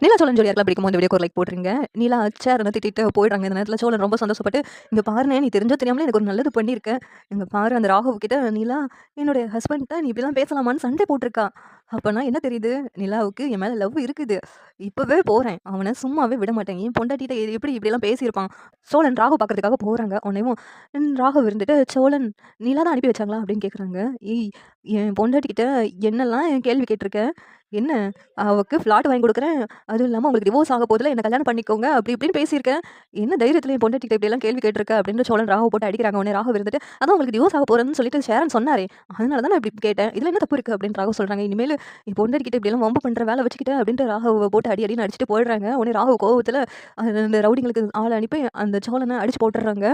நீலா சோழன் ஜோடியார்லாம் பிடிக்கும்போது இந்த வீடியோக்கு ஒரு லைக் போட்டுருங்க. நீலா அச்சாருன்னு திட்டிட்டு போயிடுறாங்க. இந்த நேரத்தில சோழன் ரொம்ப சந்தோஷப்பட்டு, "இங்க பாருண்ணே நீ தெரிஞ்சோ தெரியாமலே எனக்கு ஒரு நல்லது பண்ணியிருக்க. இங்க பாரு அந்த ராகவ் கிட்ட நீலா என்னுடைய ஹஸ்பண்ட்ட நீ இப்படிலாம் பேசலாமான்னு சண்டை போட்டுருக்கா. அப்பன்னா என்ன தெரியுது? நிலாவுக்கு என் மேல லவ் இருக்குது. இப்பவே போறேன். அவன சும்மாவே விட மாட்டேன். என் பொண்டாட்டிட்ட எப்படி இப்படிலாம் பேசியிருப்பான்?" சோழன் ராகவ் பார்க்கறதுக்காக போறாங்க. உடனேவும் ராகவ் இருந்துட்டு, "சோழன் நீலா தான் அனுப்பி வச்சாங்களா?" அப்படின்னு கேட்குறாங்க. "ஏய் என் பொண்டாட்டிகிட்ட என்னலாம் கேள்வி கேட்டுருக்க? என்ன அவக்கு ஃப்ளாட் வாங்கி குடுக்குறேன். அதுவும் இல்லாம உங்களுக்கு டிவோர்ஸ் ஆக போதுல என்ன கல்யாணம் பண்ணிக்கோங்க. அப்படி இப்படின்னு பேசியிருக்கேன். என்ன தைரியத்தில என் பொண்டாட்டிட்ட இப்படியெல்லாம் கேள்வி கேட்டுருக்க அப்படின்னு சோழன் ராகவ போட்டு அடிக்கிறாங்க. உடனே ராகவ் இருந்துட்டு, அதான் உங்களுக்கு டிவோர்ஸ் ஆக போறேன்னு சொல்லிட்டு ஷேரன் சொன்னாரே. அதனால தான் நான் இப்படி கேட்டேன். இதுல என்ன தப்பு இருக்கு அப்படின்னு ராகவ் சொல்றாங்க. இனிமேலு என் பொண்டாட்டிகிட்ட இப்படியெல்லாம் வம்பு பண்ற வேலை வச்சுக்கிட்ட அப்படின்ட்டு ராகவ போட்டு அடி அடின்னு அடிச்சுட்டு போயிடுறாங்க. உடனே ராகவ் கோவத்துல அந்த ரவுடிங்களுக்கு ஆள் அனுப்பி அந்த சோழன அடிச்சு போட்டுடுறாங்க.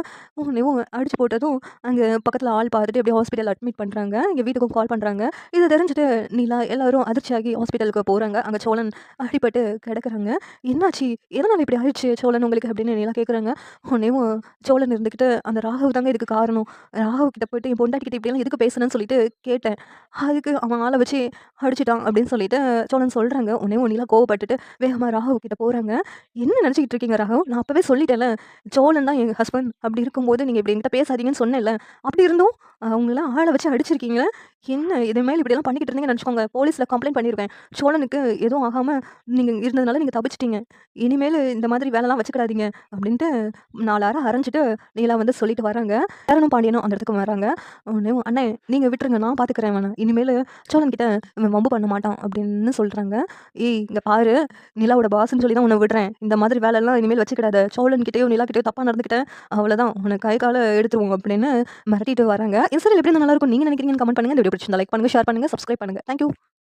உடனேவும் அடிச்சு போட்டதும் அங்க பக்கத்துல ஆள் பார்த்துட்டு அப்படியே ஹாஸ்பிட்டல் அட்மிட் பண்றாங்க. இங்க வீட்டுக்கும் கால் பண்றாங்க. இது தெரிஞ்சுட்டு நிலா எல்லாரும் அதிர்ச்சியாகி ஹாஸ்பிட்டலுக்கு போறாங்க. அங்க சோழன் அடிபட்டு கிடக்குறாங்க. "என்னாச்சு? எதனால இப்படி ஆயிடுச்சு சோழன் உங்களுக்கு?" அப்படின்னு நிலா கேட்குறாங்க. உடனேவும் சோழன் இருந்துகிட்டு, "அந்த ராகவ் தாங்க இதுக்கு காரணம். ராகவ் கிட்ட போயிட்டு என் பொண்டாட்டி கிட்ட இப்படியெல்லாம் எதுக்கு பேசுனேன்னு சொல்லிட்டு கேட்டேன். அதுக்கு அவன் ஆள வச்சு அடிச்சுட்டான்." அப்படின்னு சொல்லிட்டு சோழன் சொல்றாங்க. உடனேவும் நிலா கோவப்பட்டுட்டு வேகமா ராகவ் கிட்ட போறாங்க. "என்ன நினைச்சுக்கிட்டு இருக்கீங்க ராகவ்? நான் அப்பவே சொல்லிட்டேன்ல. சோழன் தான் எங்க ஹஸ்பண்ட். அப்படி இருக்கும்போது நீங்க இப்படி என்கிட்ட பேசாதீங்கன்னு சொன்னேன்ல. அப்படி இருந்தும் அவங்களலாம் ஆள வச்சு அடிச்சிருக்கீங்களே. என்ன இனிமேல் இப்படியெல்லாம் பண்ணிக்கிட்டு இருந்தீங்கன்னு நெனச்சுக்கோங்க. போலீஸ்ல கம்ப்ளைண்ட் பண்ணிருவேன். சோழனுக்கு எதுவும் ஆகாம நீங்க இருந்ததுனால நீங்க தப்பிச்சுட்டீங்க. இனிமேலு இந்த மாதிரி வேலைலாம் வச்சுக்கிடாதீங்க." அப்படின்ட்டு 4 அர அரஞ்சுட்டு நீலா வந்து சொல்லிட்டு வராங்க. சேரனும் பாண்டியனும் அந்த இடத்துக்கு வராங்க. உடனே "அண்ணே நீங்க விட்டுருங்க. நான் பார்த்துக்கிறேன் இவன. இனிமேலு சோழன் கிட்ட இவன் வம்பு பண்ண மாட்டான்." அப்படின்னு சொல்றாங்க. "ஏய் இங்க பாரு, நிலாவோட பாஸ்ன்னு சொல்லி தான் உன்ன விடுறேன். இந்த மாதிரி வேலைலாம் இனிமேல் வச்சுக்கிடாத. சோழன் கிட்டயோ, நிலா கிட்டயோ தப்பா நடந்துக்கிட்ட அவ்வளோதான். உனக்கு கை கால எடுத்துருவோம்." அப்படின்னு மிரட்டிட்டு வராங்க. இந்த சீரியல் எப்படி இருந்தா நல்லாருக்கும் நீங்க நினைக்கிறீங்கன்னு கமெண்ட் பண்ணுங்க. இந்த வீடியோ பிடிச்சிருந்தா லைக் பண்ணுங்க, ஷேர் பண்ணுங்க, சப்ஸ்கிரைப் பண்ணுங்க. Thank you.